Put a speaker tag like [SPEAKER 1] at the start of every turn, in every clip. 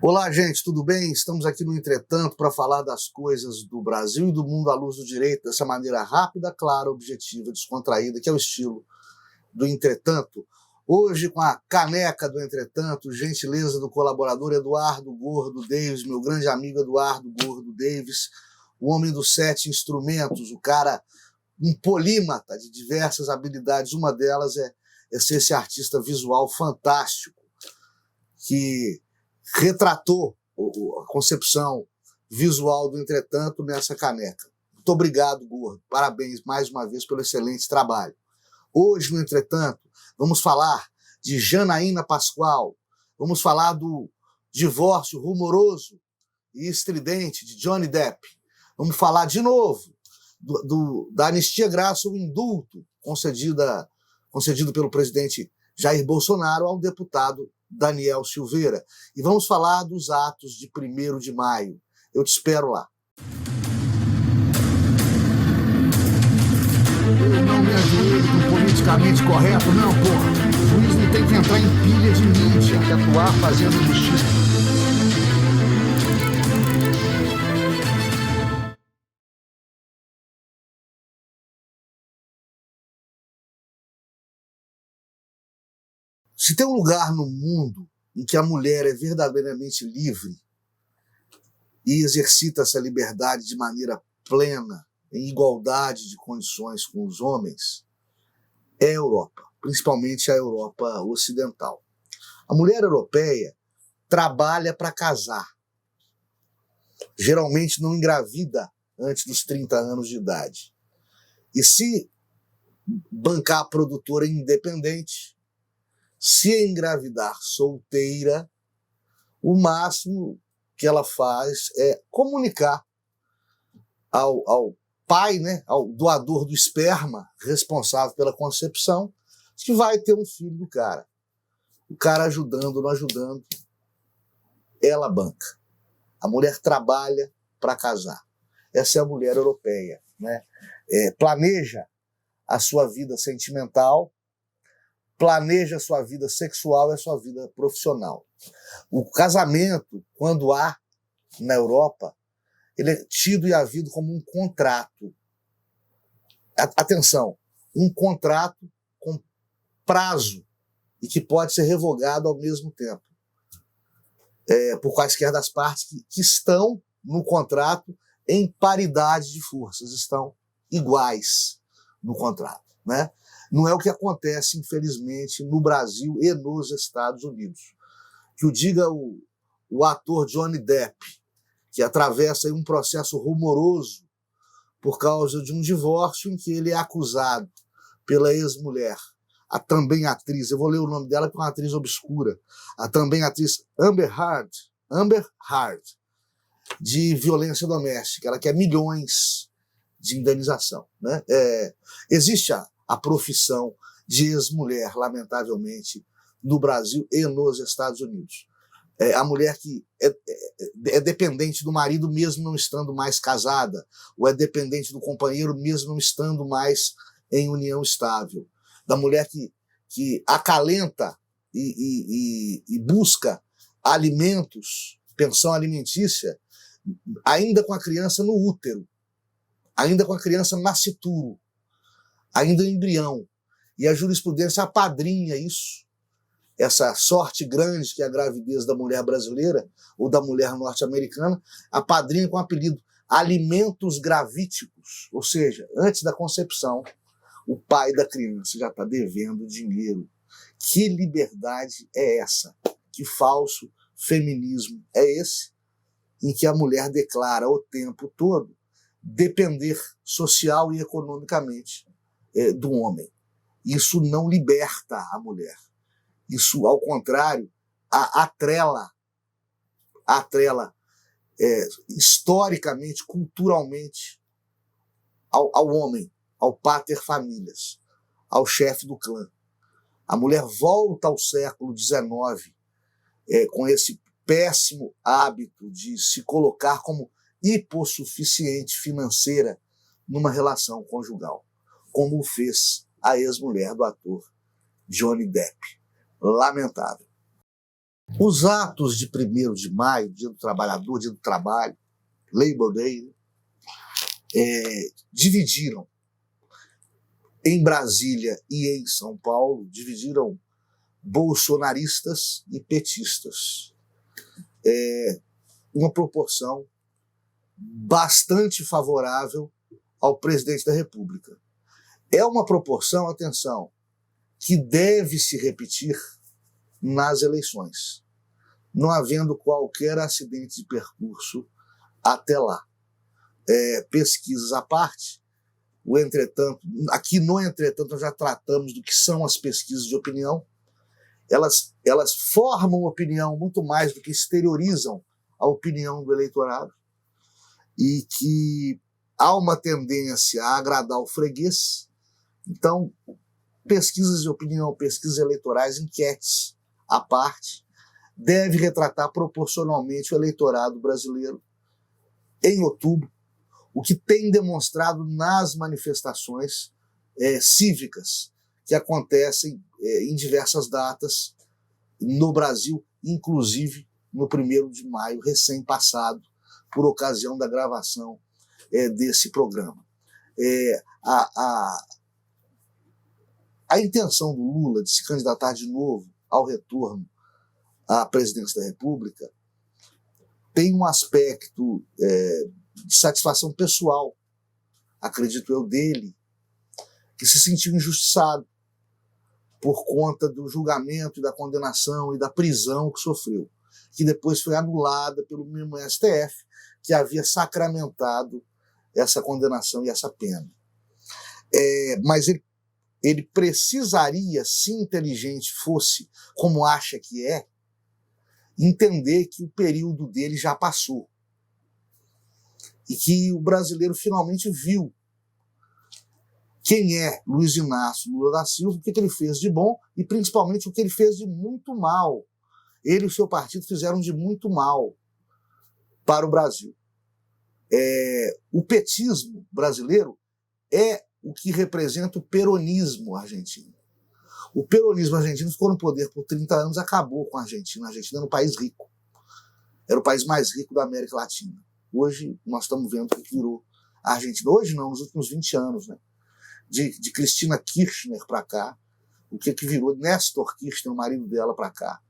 [SPEAKER 1] Olá, gente, tudo bem? Estamos aqui no Entretanto para falar das coisas do Brasil e do mundo à luz do direito, dessa maneira rápida, clara, objetiva, descontraída, que é o estilo do Entretanto. Hoje, com a caneca do Entretanto, gentileza do colaborador Eduardo Gordo Davis, meu grande amigo Eduardo Gordo Davis, o homem dos 7 instrumentos, o cara, um polímata de diversas habilidades. Uma delas é ser esse artista visual fantástico que retratou a concepção visual do Entretanto nessa caneca. Muito obrigado, Gordo. Parabéns mais uma vez pelo excelente trabalho. Hoje, no Entretanto, vamos falar de Janaína Pascoal, vamos falar do divórcio rumoroso e estridente de Johnny Depp, vamos falar de novo da anistia grátis ou indulto concedido pelo presidente Jair Bolsonaro ao deputado Daniel Silveira. E vamos falar dos atos de 1º de maio. Eu te espero lá. Eu não me ajoelho pro politicamente correto, não, porra. O juiz não tem que entrar em pilha de mídia, tem que atuar fazendo justiça. Se tem um lugar no mundo em que a mulher é verdadeiramente livre e exercita essa liberdade de maneira plena, em igualdade de condições com os homens, é a Europa, principalmente a Europa ocidental. A mulher europeia trabalha para casar. Geralmente não engravida antes dos 30 anos de idade. E se bancar a produtora independente, se engravidar solteira, o máximo que ela faz é comunicar ao pai, né, ao doador do esperma, responsável pela concepção, que vai ter um filho do cara. O cara ajudando ou não ajudando, ela banca. A mulher trabalha para casar. Essa é a mulher europeia, né? Planeja a sua vida sentimental, planeja a sua vida sexual e a sua vida profissional. O casamento, quando há na Europa, ele é tido e havido como um contrato. Atenção, um contrato com prazo e que pode ser revogado ao mesmo tempo, por quaisquer das partes que estão no contrato em paridade de forças, estão iguais no contrato, né? Não é o que acontece, infelizmente, no Brasil e nos Estados Unidos. Que o diga o ator Johnny Depp, que atravessa um processo rumoroso por causa de um divórcio em que ele é acusado pela ex-mulher, a também atriz, eu vou ler o nome dela que é uma atriz obscura, a também atriz Amber Heard, de violência doméstica. Ela quer milhões de indenização, né? Existe a profissão de ex-mulher, lamentavelmente, no Brasil e nos Estados Unidos. A mulher que é dependente do marido mesmo não estando mais casada, ou é dependente do companheiro mesmo não estando mais em união estável. Da mulher que acalenta e busca alimentos, pensão alimentícia, ainda com a criança no útero, ainda com a criança nascituro, ainda embrião. E a jurisprudência apadrinha isso, essa sorte grande que é a gravidez da mulher brasileira ou da mulher norte-americana, apadrinha com o apelido alimentos gravíticos, ou seja, antes da concepção, o pai da criança já está devendo dinheiro. Que liberdade é essa? Que falso feminismo é esse em que a mulher declara o tempo todo depender social e economicamente do homem? Isso não liberta a mulher. Isso, ao contrário, a atrela historicamente, culturalmente, ao homem, ao pater familias, ao chefe do clã. A mulher volta ao século XIX com esse péssimo hábito de se colocar como hipossuficiente financeira numa relação conjugal, como fez a ex-mulher do ator Johnny Depp. Lamentável. Os atos de 1º de maio, Dia do Trabalhador, Dia do Trabalho, Labor Day, dividiram em Brasília e em São Paulo, dividiram bolsonaristas e petistas. Uma proporção bastante favorável ao presidente da República. É uma proporção, atenção, que deve se repetir nas eleições, não havendo qualquer acidente de percurso até lá. Pesquisas à parte, aqui no Entretanto nós já tratamos do que são as pesquisas de opinião. Elas formam opinião muito mais do que exteriorizam a opinião do eleitorado, e que há uma tendência a agradar o freguês. Então, pesquisas de opinião, pesquisas eleitorais, enquetes à parte, deve retratar proporcionalmente o eleitorado brasileiro em outubro, o que tem demonstrado nas manifestações cívicas que acontecem em diversas datas no Brasil, inclusive no 1º de maio, recém-passado, por ocasião da gravação desse programa. A intenção do Lula de se candidatar de novo ao retorno à presidência da República tem um aspecto de satisfação pessoal, acredito eu, dele, que se sentiu injustiçado por conta do julgamento, da condenação e da prisão que sofreu, que depois foi anulada pelo mesmo STF, que havia sacramentado essa condenação e essa pena. Mas ele precisaria, se inteligente fosse, como acha que é, entender que o período dele já passou e que o brasileiro finalmente viu quem é Luiz Inácio Lula da Silva, o que ele fez de bom e principalmente o que ele fez de muito mal. Ele e o seu partido fizeram de muito mal para o Brasil. O petismo brasileiro é o que representa o peronismo argentino. O peronismo argentino ficou no poder por 30 anos, acabou com a Argentina. A Argentina era um país rico. Era o país mais rico da América Latina. Hoje nós estamos vendo o que virou a Argentina. Hoje não, nos últimos 20 anos, né? De Cristina Kirchner para cá, o que virou Néstor Kirchner, o marido dela, para cá.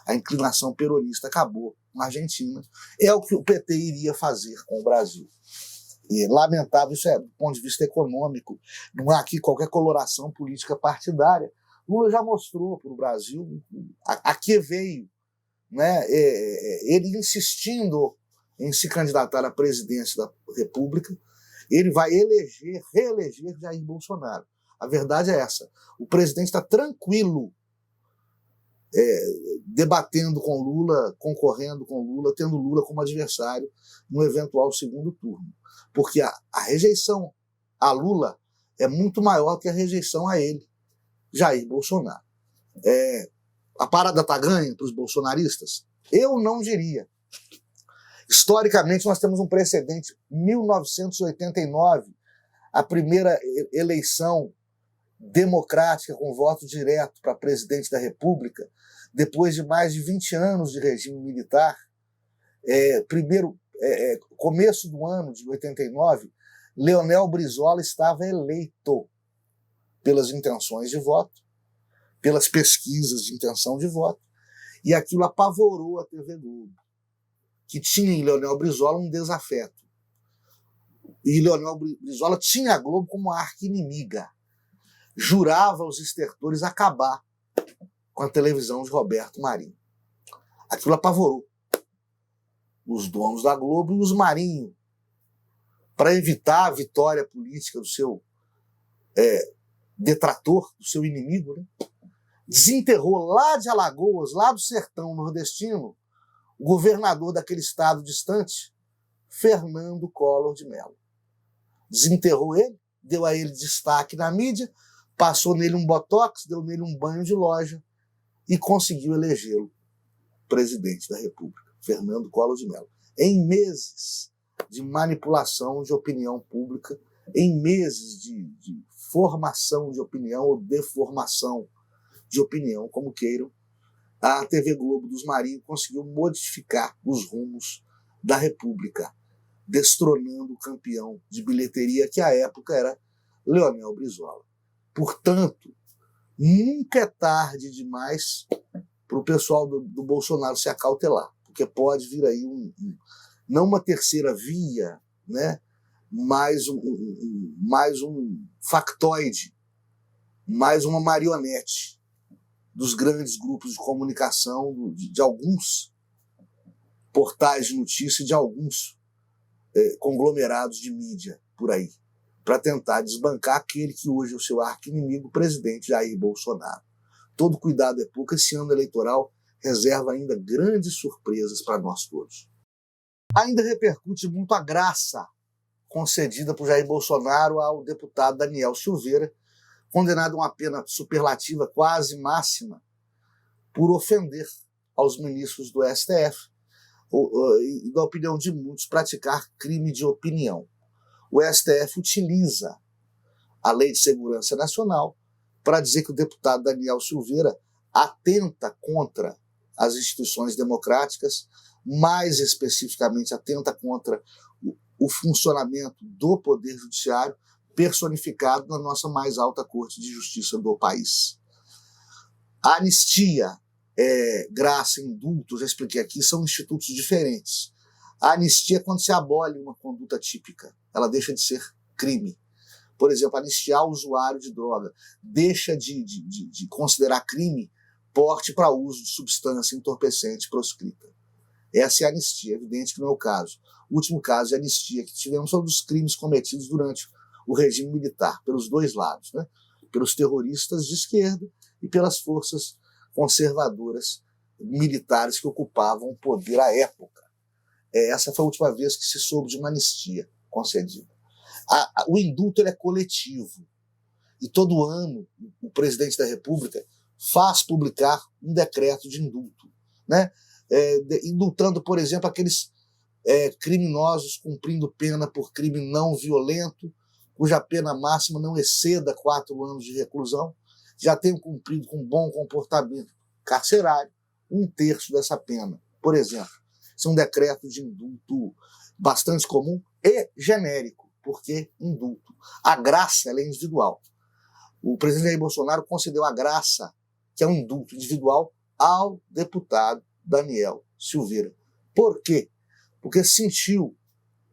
[SPEAKER 1] A inclinação peronista acabou na Argentina. É o que o PT iria fazer com o Brasil. E lamentável, isso do ponto de vista econômico. Não há aqui qualquer coloração política partidária. Lula já mostrou para o Brasil a que veio, né? Ele insistindo em se candidatar à presidência da República, ele vai reeleger Jair Bolsonaro. A verdade é essa. O presidente está tranquilo debatendo com Lula, concorrendo com Lula, tendo Lula como adversário no eventual segundo turno. Porque a rejeição a Lula é muito maior que a rejeição a ele, Jair Bolsonaro. A parada está ganha para os bolsonaristas? Eu não diria. Historicamente, nós temos um precedente. 1989, a primeira eleição democrática com voto direto para presidente da República, depois de mais de 20 anos de regime militar. Começo do ano de 89, Leonel Brizola estava eleito pelas intenções de voto, pelas pesquisas de intenção de voto, e aquilo apavorou a TV Globo, que tinha em Leonel Brizola um desafeto. E Leonel Brizola tinha a Globo como arqui-inimiga. Jurava aos estertores acabar com a televisão de Roberto Marinho. Aquilo apavorou os donos da Globo e os Marinho, para evitar a vitória política do seu detrator, do seu inimigo, né? Desenterrou lá de Alagoas, lá do sertão nordestino, o governador daquele estado distante, Fernando Collor de Mello. Desenterrou ele, deu a ele destaque na mídia, passou nele um botox, deu nele um banho de loja e conseguiu elegê-lo presidente da República, Fernando Collor de Mello. Em meses de manipulação de opinião pública, em meses de formação de opinião ou deformação de opinião, como queiram, a TV Globo dos Marinhos conseguiu modificar os rumos da República, destronando o campeão de bilheteria, que à época era Leonel Brizola. Portanto, nunca é tarde demais para o pessoal do Bolsonaro se acautelar, porque pode vir aí não uma terceira via, né, mais um factoide, mais uma marionete dos grandes grupos de comunicação, de alguns portais de notícia, de alguns conglomerados de mídia por aí, para tentar desbancar aquele que hoje é o seu arqui-inimigo, o presidente Jair Bolsonaro. Todo cuidado é pouco, esse ano eleitoral reserva ainda grandes surpresas para nós todos. Ainda repercute muito a graça concedida por Jair Bolsonaro ao deputado Daniel Silveira, condenado a uma pena superlativa quase máxima por ofender aos ministros do STF e, da opinião de muitos, praticar crime de opinião. O STF utiliza a Lei de Segurança Nacional para dizer que o deputado Daniel Silveira atenta contra as instituições democráticas, mais especificamente atenta contra o funcionamento do Poder Judiciário, personificado na nossa mais alta Corte de Justiça do país. A anistia, graça, indulto, já expliquei aqui, são institutos diferentes. A anistia é quando se abole uma conduta típica, ela deixa de ser crime. Por exemplo, anistiar o usuário de droga, deixa de considerar crime porte para uso de substância entorpecente proscrita. Essa é a anistia, é evidente que não é o caso. O último caso de anistia que tivemos foi dos crimes cometidos durante o regime militar, pelos dois lados, né? Pelos terroristas de esquerda e pelas forças conservadoras militares que ocupavam o poder à época. Essa foi a última vez que se soube de uma anistia concedida. O indulto é coletivo, e todo ano o presidente da República faz publicar um decreto de indulto, né? Indultando, por exemplo, aqueles criminosos cumprindo pena por crime não violento, cuja pena máxima não exceda 4 anos de reclusão, já tenham cumprido com bom comportamento carcerário 1/3 dessa pena, por exemplo. Isso é um decreto de indulto bastante comum e genérico, porque indulto. A graça ela é individual. O presidente Jair Bolsonaro concedeu a graça, que é um indulto individual, ao deputado Daniel Silveira. Por quê? Porque sentiu,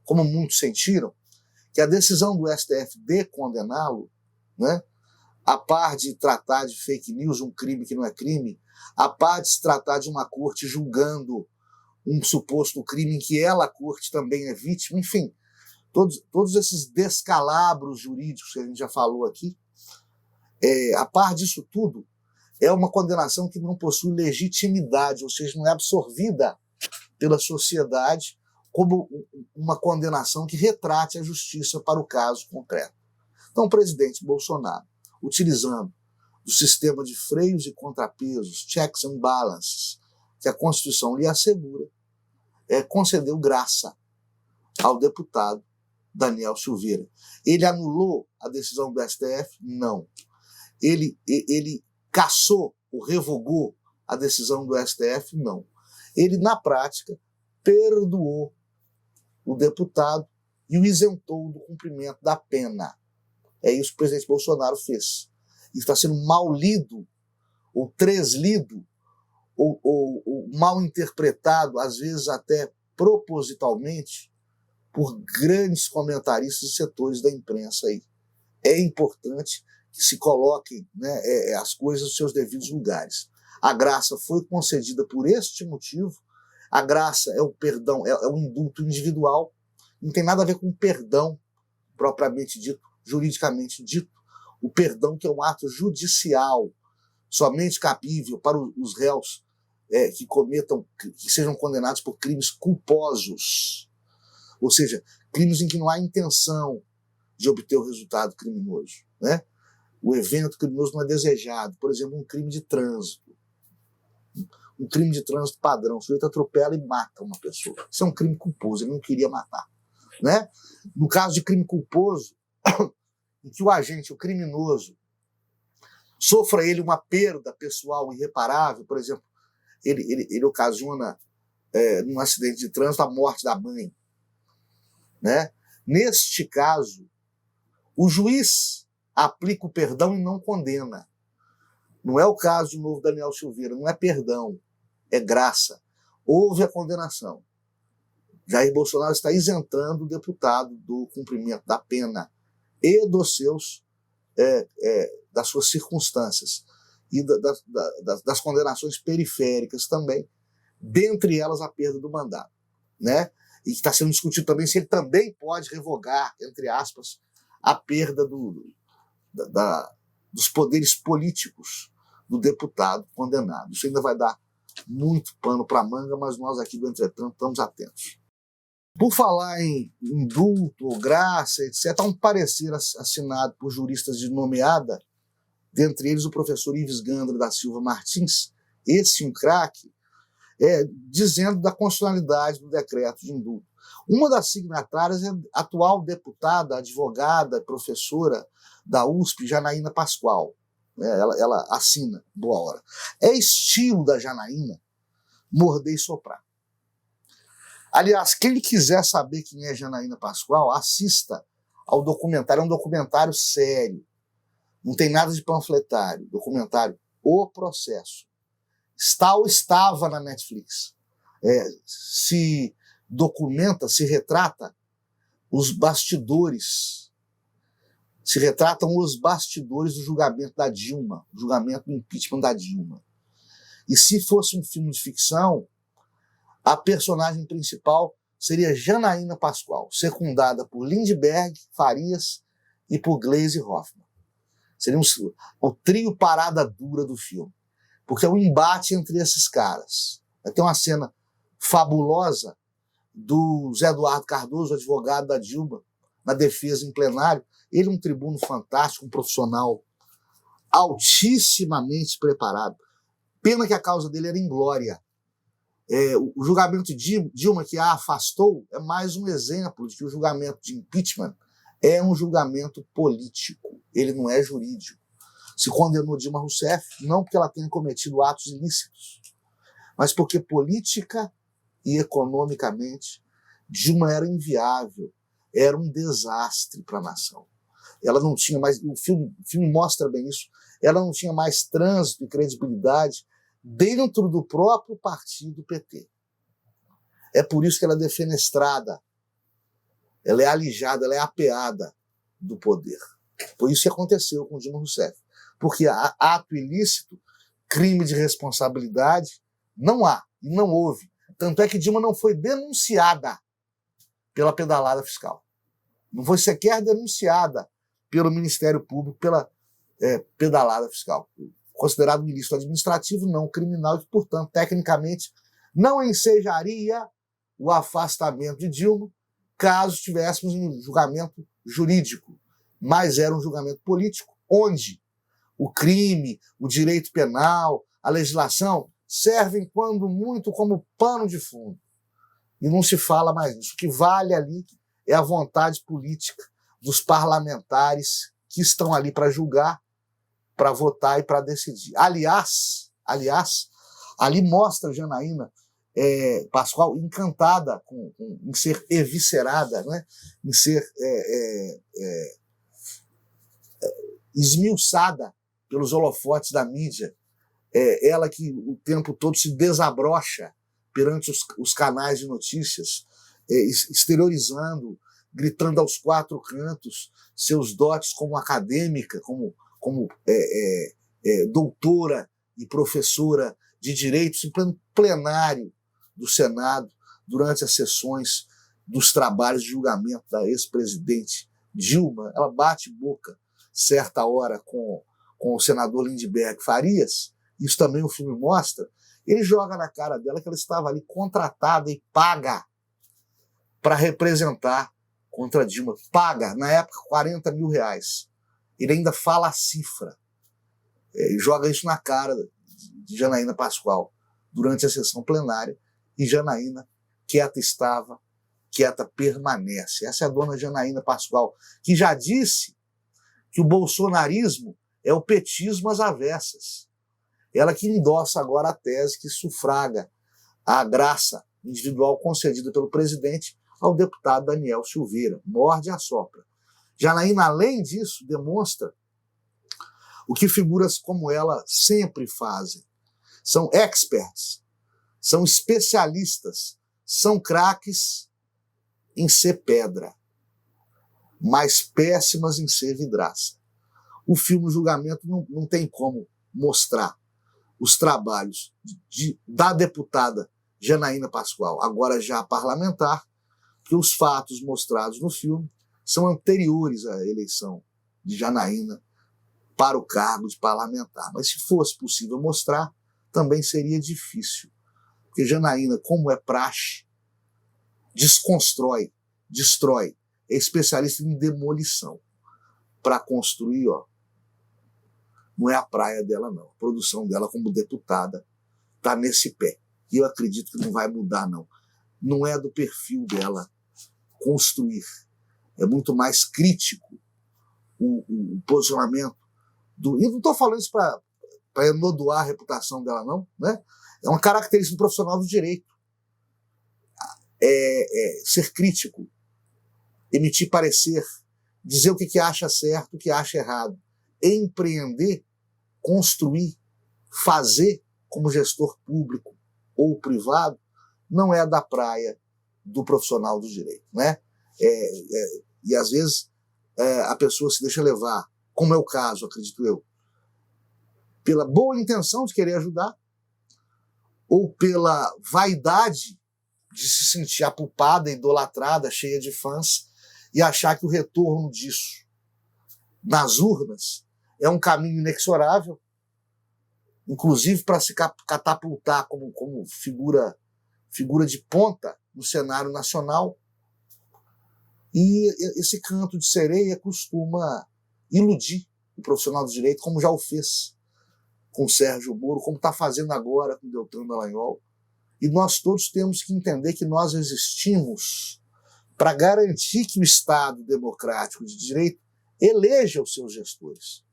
[SPEAKER 1] como muitos sentiram, que a decisão do STF de condená-lo, né, a par de tratar de fake news, um crime que não é crime, a par de se tratar de uma corte julgando um suposto crime em que ela, a corte, também é vítima, enfim, todos esses descalabros jurídicos que a gente já falou aqui, a par disso tudo, é uma condenação que não possui legitimidade, ou seja, não é absorvida pela sociedade como uma condenação que retrate a justiça para o caso concreto. Então, o presidente Bolsonaro, utilizando o sistema de freios e contrapesos, checks and balances, que a Constituição lhe assegura, concedeu graça ao deputado Daniel Silveira. Ele anulou a decisão do STF? Não. Ele cassou ou revogou a decisão do STF? Não. Ele, na prática, perdoou o deputado e o isentou do cumprimento da pena. É isso que o presidente Bolsonaro fez. Isso está sendo mal lido, ou treslido, ou mal interpretado, às vezes até propositalmente, por grandes comentaristas e setores da imprensa aí. É importante que se coloquem, né, as coisas nos seus devidos lugares. A graça foi concedida por este motivo. A graça é o perdão, é o indulto individual. Não tem nada a ver com perdão propriamente dito, juridicamente dito. O perdão que é um ato judicial, somente cabível para os réus que sejam condenados por crimes culposos. Ou seja, crimes em que não há intenção de obter o resultado criminoso, né? O evento criminoso não é desejado. Por exemplo, um crime de trânsito. Um crime de trânsito padrão. O sujeito atropela e mata uma pessoa. Isso é um crime culposo, ele não queria matar, né? No caso de crime culposo, em que o agente, o criminoso, sofra ele uma perda pessoal irreparável, por exemplo, ele ocasiona, num acidente de trânsito, a morte da mãe. Né? Neste caso, o juiz aplica o perdão e não condena. Não é o caso do novo Daniel Silveira, não é perdão, é graça. Houve a condenação. Jair Bolsonaro está isentando o deputado do cumprimento da pena e das suas circunstâncias e das condenações periféricas também, dentre elas a perda do mandato. Né? E está sendo discutido também se ele também pode revogar, entre aspas, a perda dos poderes políticos do deputado condenado. Isso ainda vai dar muito pano para manga, mas nós aqui do Entretanto estamos atentos. Por falar em indulto, ou graça, etc., há um parecer assinado por juristas de nomeada, dentre eles o professor Ives Gandra da Silva Martins, esse um craque, dizendo da constitucionalidade do decreto de indulto. Uma das signatárias é a atual deputada, advogada, professora da USP, Janaína Pascoal. Ela assina, boa hora. É estilo da Janaína morder e soprar. Aliás, quem quiser saber quem é Janaína Pascoal, assista ao documentário. É um documentário sério. Não tem nada de panfletário. Documentário O Processo. Está ou estava na Netflix. Se documenta, se retrata os bastidores. Se retratam os bastidores do julgamento da Dilma, o julgamento do impeachment da Dilma. E se fosse um filme de ficção, a personagem principal seria Janaína Pascoal, secundada por Lindbergh, Farias e por Gleisi Hoffmann. Seria o trio parada dura do filme. Porque é um embate entre esses caras. Vai ter uma cena fabulosa do Zé Eduardo Cardoso, advogado da Dilma, na defesa em plenário. Ele é um tribuno fantástico, um profissional altissimamente preparado. Pena que a causa dele era inglória. O julgamento de Dilma, que a afastou, é mais um exemplo de que o julgamento de impeachment é um julgamento político. Ele não é jurídico. Se condenou Dilma Rousseff, não porque ela tenha cometido atos ilícitos, mas porque política e economicamente Dilma era inviável, era um desastre para a nação. Ela não tinha mais, o filme mostra bem isso, ela não tinha mais trânsito e credibilidade dentro do próprio partido PT. É por isso que ela é defenestrada, ela é alijada, ela é apeada do poder. Por isso que aconteceu com Dilma Rousseff. Porque ato ilícito, crime de responsabilidade, não há e não houve. Tanto é que Dilma não foi denunciada pela pedalada fiscal. Não foi sequer denunciada pelo Ministério Público pela pedalada fiscal. Considerado um ilícito administrativo, não criminal, e, portanto, tecnicamente, não ensejaria o afastamento de Dilma caso tivéssemos um julgamento jurídico. Mas era um julgamento político, onde o crime, o direito penal, a legislação servem, quando muito, como pano de fundo. E não se fala mais nisso. O que vale ali é a vontade política dos parlamentares que estão ali para julgar, para votar e para decidir. Aliás, ali mostra Janaína Pascoal encantada em ser eviscerada, né? Em ser esmiuçada pelos holofotes da mídia. Ela que o tempo todo se desabrocha perante os canais de notícias, exteriorizando, gritando aos quatro cantos seus dotes como acadêmica, como doutora e professora de direitos em plenário do Senado, durante as sessões dos trabalhos de julgamento da ex-presidente Dilma. Ela bate boca, certa hora, com o senador Lindbergh Farias. Isso também o filme mostra. Ele joga na cara dela que ela estava ali contratada e paga para representar contra Dilma. Paga, na época, R$40 mil. Ele ainda fala a cifra. E joga isso na cara de Janaína Pascoal durante a sessão plenária. E Janaína, quieta estava, quieta permanece. Essa é a dona Janaína Pascoal, que já disse que o bolsonarismo é o petismo às avessas. Ela que endossa agora a tese que sufraga a graça individual concedida pelo presidente ao deputado Daniel Silveira. Morde e assopra. Janaína, além disso, demonstra o que figuras como ela sempre fazem. São experts, são especialistas, são craques em ser pedra, mas péssimas em ser vidraça. O filme O Julgamento não tem como mostrar os trabalhos da deputada Janaína Pascoal, agora já parlamentar, que os fatos mostrados no filme são anteriores à eleição de Janaína para o cargo de parlamentar. Mas se fosse possível mostrar, também seria difícil. Porque Janaína, como é praxe, desconstrói, destrói, é especialista em demolição. Para construir, não é a praia dela, não. A produção dela como deputada está nesse pé. E eu acredito que não vai mudar, não. Não é do perfil dela construir. É muito mais crítico o posicionamento do... E não estou falando isso para enodoar a reputação dela, não, né? É uma característica do profissional do direito. Ser crítico, emitir parecer, dizer o que acha certo, o que acha errado, empreender, construir, fazer como gestor público ou privado, não é da praia do profissional do direito, né? E às vezes a pessoa se deixa levar, como é o caso, acredito eu, pela boa intenção de querer ajudar, ou pela vaidade de se sentir apulpada, idolatrada, cheia de fãs, e achar que o retorno disso nas urnas é um caminho inexorável, inclusive para se catapultar como figura de ponta no cenário nacional. E esse canto de sereia costuma iludir o profissional do direito, como já o fez com Sérgio Moro, como está fazendo agora com Deltan Dallagnol. E nós todos temos que entender que nós existimos para garantir que o Estado democrático de direito eleja os seus gestores.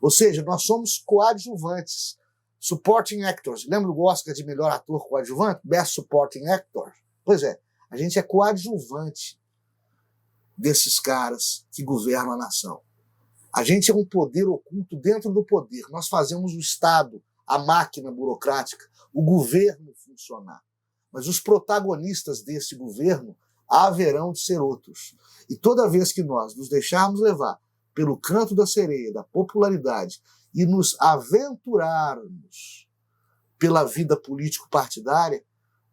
[SPEAKER 1] Ou seja, nós somos coadjuvantes, supporting actors. Lembra do Oscar de melhor ator coadjuvante? Best Supporting Actor? Pois é, a gente é coadjuvante desses caras que governam a nação. A gente é um poder oculto dentro do poder. Nós fazemos o Estado, a máquina burocrática, o governo funcionar. Mas os protagonistas desse governo haverão de ser outros. E toda vez que nós nos deixarmos levar pelo canto da sereia, da popularidade, e nos aventurarmos pela vida político-partidária,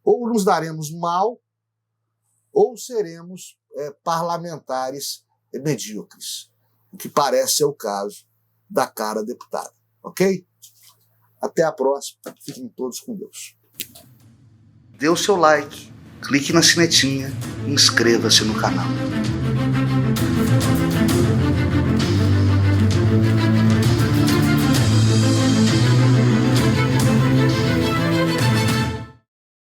[SPEAKER 1] ou nos daremos mal, ou seremos parlamentares medíocres. O que parece ser o caso da cara deputada. Ok? Até a próxima. Fiquem todos com Deus. Dê o seu like, clique na sinetinha e inscreva-se no canal.